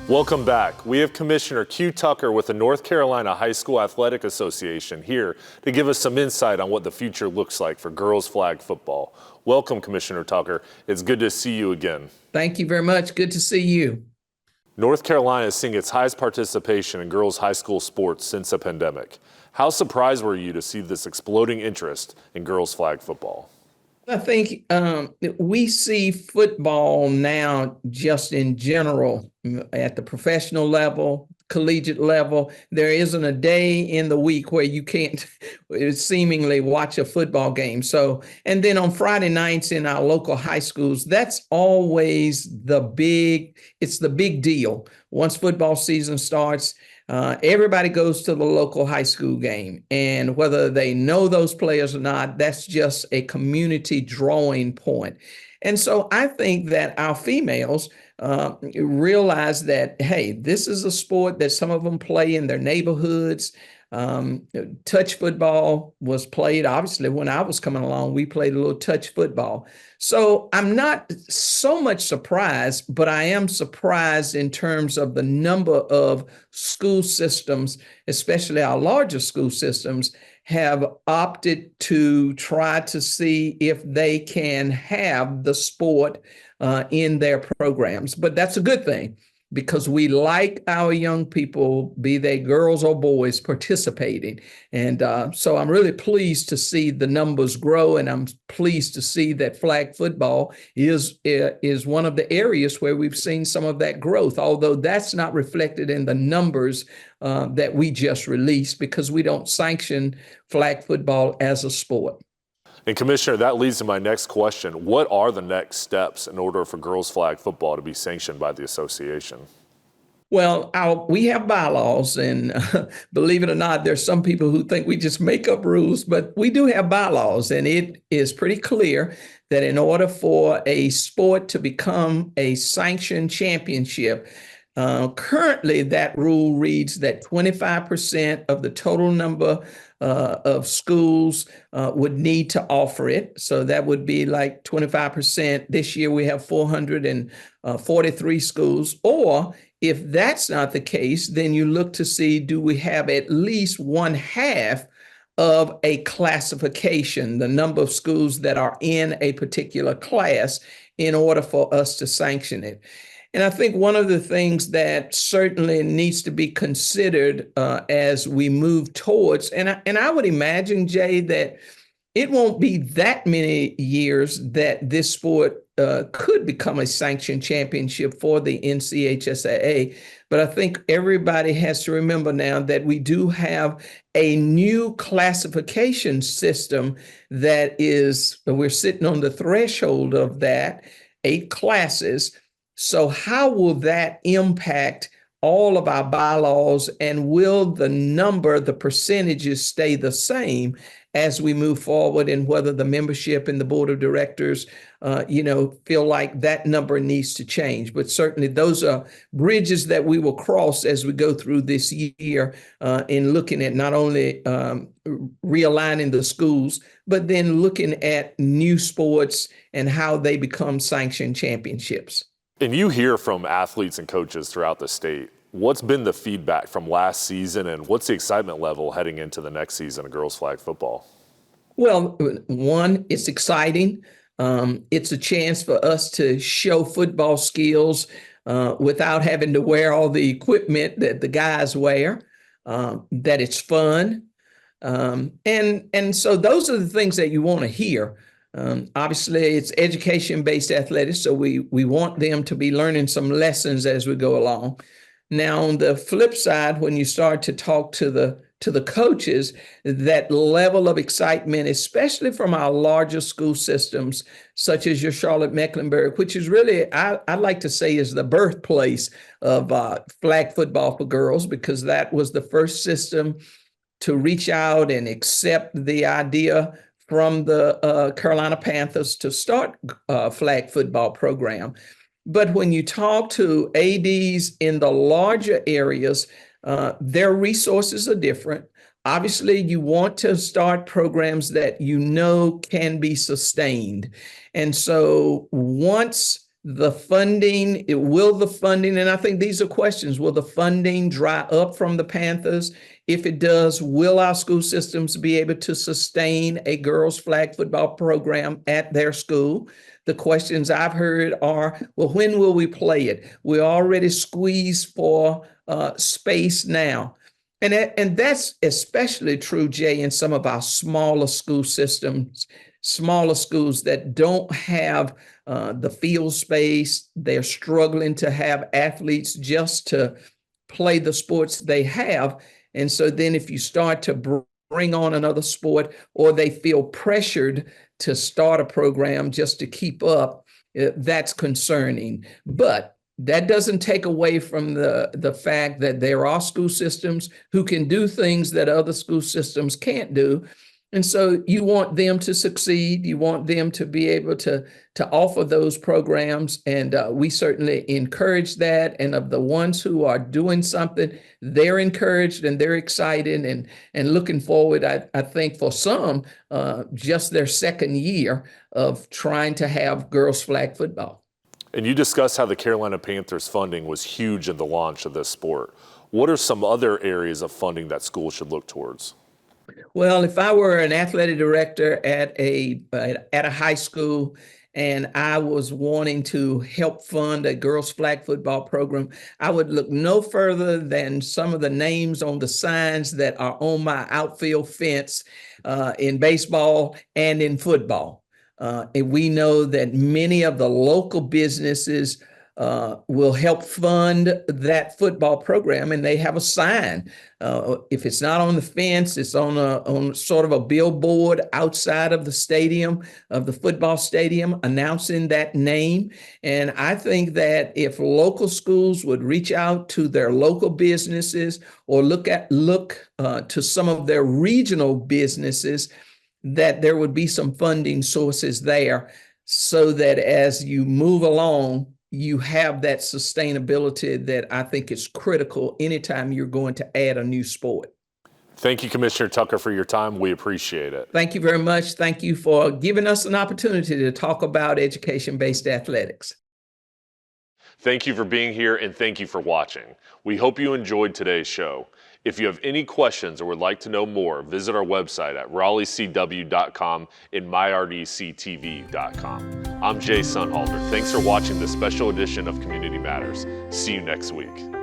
Welcome back. We have Commissioner Q. Tucker with the North Carolina High School Athletic Association here to give us some insight on what the future looks like for girls flag football. Welcome, Commissioner Tucker. It's good to see you again. Thank you very much. Good to see you. North Carolina is seeing its highest participation in girls high school sports since the pandemic. How surprised were you to see this exploding interest in girls flag football? I think we see football now just in general at the professional level, collegiate level. There isn't a day in the week where you can't seemingly watch a football game. So, and then on Friday nights in our local high schools, that's always it's the big deal. Once football season starts, everybody goes to the local high school game, and whether they know those players or not, that's just a community drawing point. And so I think that our females realize that, hey, this is a sport that some of them play in their neighborhoods. Touch football was played. Obviously, when I was coming along, we played a little touch football. So I'm not so much surprised, but I am surprised in terms of the number of school systems, especially our larger school systems, have opted to try to see if they can have the sport in their programs. But that's a good thing, because we like our young people, be they girls or boys, participating. And so I'm really pleased to see the numbers grow, and I'm pleased to see that flag football is one of the areas where we've seen some of that growth, although that's not reflected in the numbers that we just released, because we don't sanction flag football as a sport. And Commissioner, that leads to my next question. What are the next steps in order for girls flag football to be sanctioned by the association? Well, we have bylaws, and believe it or not, there's some people who think we just make up rules, but we do have bylaws, and it is pretty clear that in order for a sport to become a sanctioned championship, currently that rule reads that 25% of the total number of schools would need to offer it. So that would be like 25%. This year we have 443 schools. Or if that's not the case, then you look to see, do we have at least one half of a classification, the number of schools that are in a particular class, in order for us to sanction it. And I think one of the things that certainly needs to be considered as we move towards, and I would imagine, Jay, that it won't be that many years that this sport could become a sanctioned championship for the NCHSAA. But I think everybody has to remember now that we do have a new classification system that we're sitting on the threshold of that, 8 classes. So how will that impact all of our bylaws, and will the percentages stay the same as we move forward, and whether the membership and the board of directors, feel like that number needs to change? But certainly those are bridges that we will cross as we go through this year in looking at not only realigning the schools, but then looking at new sports and how they become sanctioned championships. And you hear from athletes and coaches throughout the state. What's been the feedback from last season, and what's the excitement level heading into the next season of girls flag football? Well, one, it's exciting. It's a chance for us to show football skills without having to wear all the equipment that the guys wear, that it's fun. And so those are the things that you want to hear. Obviously, it's education-based athletics, so we want them to be learning some lessons as we go along. Now, on the flip side, when you start to talk to the coaches, that level of excitement, especially from our larger school systems, such as your Charlotte-Mecklenburg, which is really, I'd like to say, is the birthplace of flag football for girls, because that was the first system to reach out and accept the idea from the Carolina Panthers to start a flag football program. But when you talk to ADs in the larger areas, their resources are different. Obviously, you want to start programs that you know can be sustained. And so once the funding, and I think these are questions, will the funding dry up from the Panthers? If it does, will our school systems be able to sustain a girls flag football program at their school? The questions I've heard are, well, when will we play it? We're already squeezed for space now. And that's especially true, Jay, in some of our smaller school systems, smaller schools that don't have the field space. They're struggling to have athletes just to play the sports they have. And so then if you start to bring on another sport, or they feel pressured to start a program just to keep up, that's concerning. But that doesn't take away from the fact that there are school systems who can do things that other school systems can't do. And so you want them to succeed. You want them to be able to offer those programs. And we certainly encourage that. And of the ones who are doing something, they're encouraged and they're excited and looking forward, I think for some, just their second year of trying to have girls flag football. And you discussed how the Carolina Panthers funding was huge in the launch of this sport. What are some other areas of funding that schools should look towards? Well, if I were an athletic director at a high school and I was wanting to help fund a girls flag football program, I would look no further than some of the names on the signs that are on my outfield fence in baseball and in football. And we know that many of the local businesses will help fund that football program, and they have a sign. If it's not on the fence, it's on sort of a billboard outside of the stadium, of the football stadium, announcing that name. And I think that if local schools would reach out to their local businesses or look to some of their regional businesses, that there would be some funding sources there so that as you move along, you have that sustainability that I think is critical anytime you're going to add a new sport. Thank you, Commissioner Tucker, for your time. We appreciate it. Thank you very much. Thank you for giving us an opportunity to talk about education-based athletics. Thank you for being here, and thank you for watching. We hope you enjoyed today's show. If you have any questions or would like to know more, visit our website at raleighcw.com and myrdctv.com. I'm Jay Sonnhalter. Thanks for watching this special edition of Community Matters. See you next week.